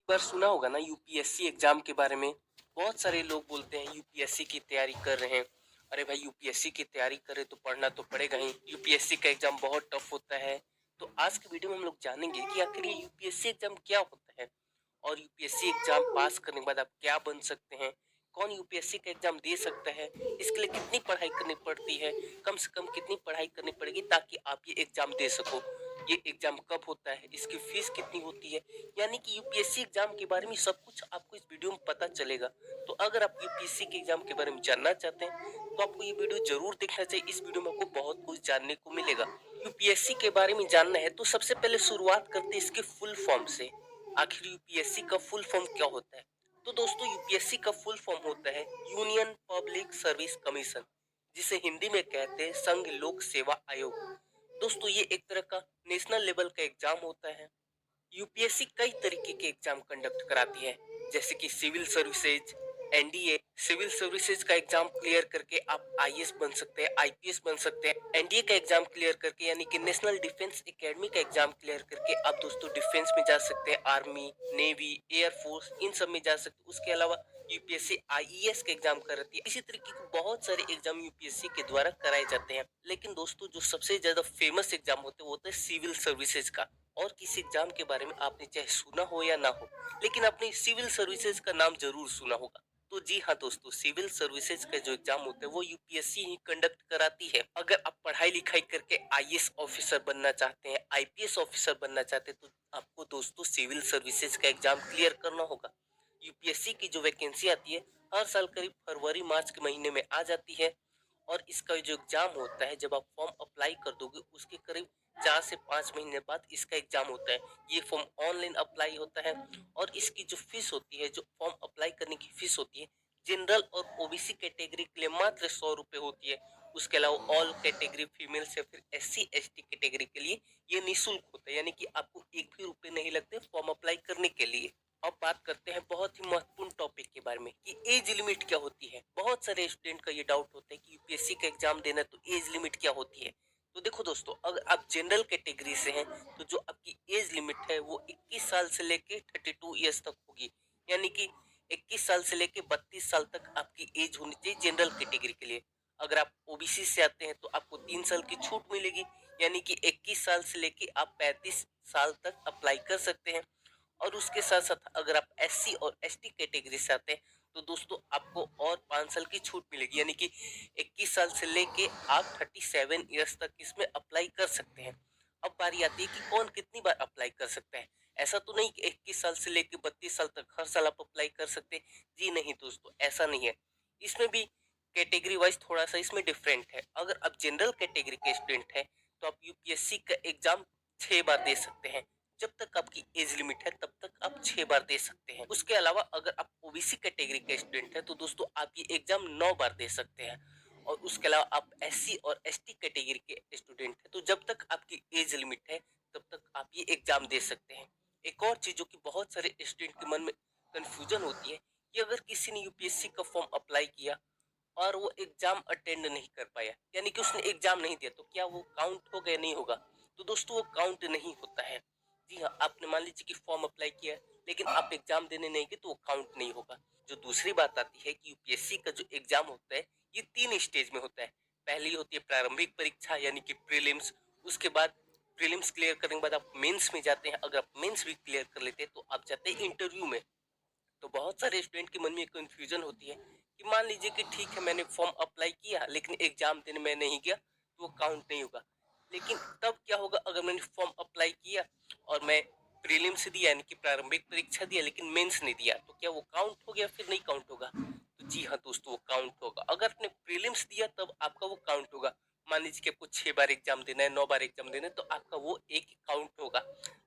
बार सुना होगा ना यूपीएससी एग्जाम के बारे में। बहुत सारे लोग बोलते हैं यूपीएससी की तैयारी कर रहे हैं। अरे भाई यूपीएससी की तैयारी करे तो पढ़ना तो पड़ेगा ही, यूपीएससी का एग्जाम बहुत टफ होता है। तो आज के वीडियो में हम लोग जानेंगे कि आखिर ये यूपीएससी एग्जाम क्या होता है और यूपीएससी एग्जाम पास करने के बाद आप क्या बन सकते हैं। कौन यूपीएससी का एग्जाम दे सकता है, इसके लिए कितनी पढ़ाई करनी पड़ती है, कम से कम कितनी पढ़ाई करनी पड़ेगी ताकि आप ये एग्जाम दे सको। ये एग्जाम कब होता है, इसकी फीस कितनी होती है, यानी कि यूपीएससी एग्जाम के बारे में सब कुछ आपको इस वीडियो में पता चलेगा। तो अगर आप यूपीएससी के एग्जाम के बारे में जानना चाहते हैं तो आपको ये वीडियो जरूर देखना चाहिए। इस वीडियो में आपको बहुत कुछ जानने को मिलेगा। यूपीएससी के बारे में जानना है तो सबसे पहले शुरुआत करते हैं इसके फुल फॉर्म से। आखिर यूपीएससी का फुल फॉर्म क्या होता है? तो दोस्तों यूपीएससी का फुल फॉर्म होता है यूनियन पब्लिक सर्विस कमीशन, जिसे हिंदी में कहते हैं संघ लोक सेवा आयोग। दोस्तों ये एक तरह का नेशनल लेवल का एग्जाम होता है। यूपीएससी कई तरीके के एग्जाम कंडक्ट कराती है, जैसे कि civil services, NDA. Civil services का एग्जाम क्लियर करके आप आईएएस बन सकते हैं, आईपीएस बन सकते हैं। एनडीए का एग्जाम क्लियर करके यानी कि नेशनल डिफेंस एकेडमी का एग्जाम क्लियर करके आप दोस्तों डिफेंस में जा सकते हैं, आर्मी, नेवी, एयरफोर्स, इन सब में जा सकते हैं। उसके अलावा यूपीएससी आईईएस का एग्जाम कराती है। इसी तरीके के बहुत सारे एग्जाम यूपीएससी के द्वारा कराए जाते हैं। लेकिन दोस्तों जो सबसे ज्यादा फेमस एग्जाम होते हैं वो होता है सिविल सर्विसेज का। और किसी एग्जाम के बारे में आपने चाहे सुना हो या ना हो, लेकिन आपने सिविल सर्विसेज का नाम जरूर सुना होगा। तो जी हाँ दोस्तों, सिविल सर्विसेज का जो एग्जाम होता है वो यूपीएससी ही कंडक्ट कराती है। अगर आप पढ़ाई लिखाई करके आईएएस ऑफिसर बनना चाहते हैं, आईपीएस ऑफिसर बनना चाहते हैं, तो आपको दोस्तों सिविल सर्विसेज का एग्जाम क्लियर करना होगा। यूपीएससी की जो वैकेंसी आती है हर साल करीब फरवरी मार्च के महीने में आ जाती है। और इसका जो एग्जाम होता है जब आप फॉर्म अप्लाई कर दोगे उसके करीब 4 से 5 महीने बाद इसका एग्जाम होता है। ये फॉर्म ऑनलाइन अप्लाई होता है। और इसकी जो फीस होती है, जो फॉर्म अप्लाई करने की फीस होती है, जनरल और ओबीसी कैटेगरी के लिए मात्र 100 रुपए होती है। उसके अलावा ऑल कैटेगरी फीमेल से फिर एससी एसटी कैटेगरी के लिए ये निःशुल्क होता है, यानी कि आपको एक भी रुपए नहीं लगते फॉर्म अप्लाई करने के लिए। अब बात करते हैं बहुत ही महत्वपूर्ण टॉपिक के बारे में कि एज लिमिट क्या होती है। बहुत सारे स्टूडेंट का ये डाउट होता है कि यूपीएससी का एग्जाम देना है तो एज लिमिट क्या होती है। तो देखो दोस्तों, अगर आप जनरल कैटेगरी से हैं तो जो आपकी एज लिमिट है वो 21 साल से लेके 32 ईयर्स तक होगी। यानी कि 21 साल से लेके 32 साल तक आपकी एज होनी चाहिए जनरल कैटेगरी के लिए। अगर आप ओबीसी से आते हैं तो आपको 3 साल की छूट मिलेगी, यानी कि 21 साल से लेके आप 35 साल तक अप्लाई कर सकते हैं। और उसके साथ साथ अगर आप एससी और एसटी कैटेगरी से आते हैं तो दोस्तों आपको और 5 साल की छूट मिलेगी, यानी कि 21 साल से लेके आप 37 ईयर्स तक इसमें अप्लाई कर सकते हैं। अब बारी आती है कि कौन कितनी बार अप्लाई कर सकता है। ऐसा तो नहीं कि 21 साल से लेके 32 साल तक हर साल आप अप्लाई कर सकते हैं। जी नहीं दोस्तों, ऐसा नहीं है। इसमें भी कैटेगरी वाइज थोड़ा सा इसमें डिफरेंट है। अगर आप जनरल कैटेगरी के स्टूडेंट हैं तो आप यूपीएससी का एग्जाम 6 बार दे सकते हैं। जब तक आपकी एज लिमिट है तब तक आप 6 बार दे सकते हैं। उसके अलावा अगर आप ओबीसी कैटेगरी के स्टूडेंट हैं तो दोस्तों आप ये एग्जाम 9 बार दे सकते हैं। और उसके अलावा आप एससी और एसटी कैटेगरी के स्टूडेंट हैं तो जब तक आपकी एज लिमिट है तब तक आप ये एग्जाम दे सकते हैं। एक और चीज जो कि बहुत सारे स्टूडेंट के मन में कंफ्यूजन होती है कि अगर किसी ने यूपीएससी का फॉर्म अप्लाई किया और वो एग्जाम अटेंड नहीं कर पाया, यानी कि उसने एग्जाम नहीं दिया, तो क्या वो काउंट होगा या नहीं होगा? तो दोस्तों वो काउंट नहीं होता है। जी हाँ, आपने मान लीजिए कि फॉर्म अप्लाई किया लेकिन आप एग्जाम देने नहीं गए तो वो काउंट नहीं होगा। जो दूसरी बात आती है कि यूपीएससी का जो एग्जाम होता है ये 3 स्टेज में होता है। पहली होती है प्रारंभिक परीक्षा यानी कि प्रीलिम्स। उसके बाद प्रीलिम्स क्लियर करने के बाद आप मेंस में जाते हैं। अगर आप मेंस भी क्लियर कर लेते हैं तो आप जाते हैं इंटरव्यू में। तो बहुत सारे स्टूडेंट के मन में कंफ्यूजन होती है कि मान लीजिए कि ठीक है मैंने फॉर्म अप्लाई किया लेकिन एग्जाम देने में नहीं गया तो वो काउंट नहीं होगा। लेकिन तब क्या होगा अगर मैंने फॉर्म अप्लाई किया और मैं प्रीलिम्स दिया यानी कि प्रारंभिक परीक्षा दिया लेकिन मेंस नहीं दिया, तो क्या वो काउंट हो गया फिर नहीं काउंट होगा? तो जी हाँ दोस्तों, वो काउंट होगा। अगर आपने प्रीलिम्स दिया तब आपका वो काउंट होगा। मान लीजिए कि आपको 6 बार एग्जाम देना है, 9 बार एग्जाम देना है, तो आपका वो एक काउंट होगा।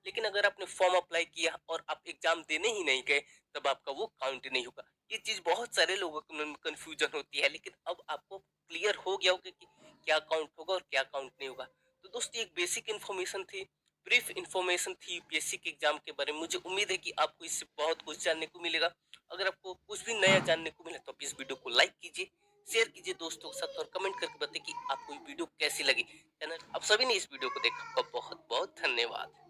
लेकिन अगर आपने फॉर्म अप्लाई किया और आप एग्जाम देने ही नहीं गए तब आपका वो काउंट नहीं होगा। ये चीज बहुत सारे लोगों को कंफ्यूजन होती है, लेकिन अब आपको क्लियर हो गया होगा कि क्या काउंट होगा और क्या काउंट नहीं होगा। तो दोस्तों एक बेसिक इन्फॉर्मेशन थी, ब्रीफ इन्फॉर्मेशन थी यूपीएससी के एग्जाम के बारे में। मुझे उम्मीद है कि आपको इससे बहुत कुछ जानने को मिलेगा। अगर आपको कुछ भी नया जानने को मिले तो आप इस वीडियो को लाइक कीजिए, शेयर कीजिए दोस्तों के साथ और कमेंट करके बताइए कि आपको ये वीडियो कैसी लगी। चैनल आप सभी ने इस वीडियो को देखा, आपका बहुत बहुत धन्यवाद।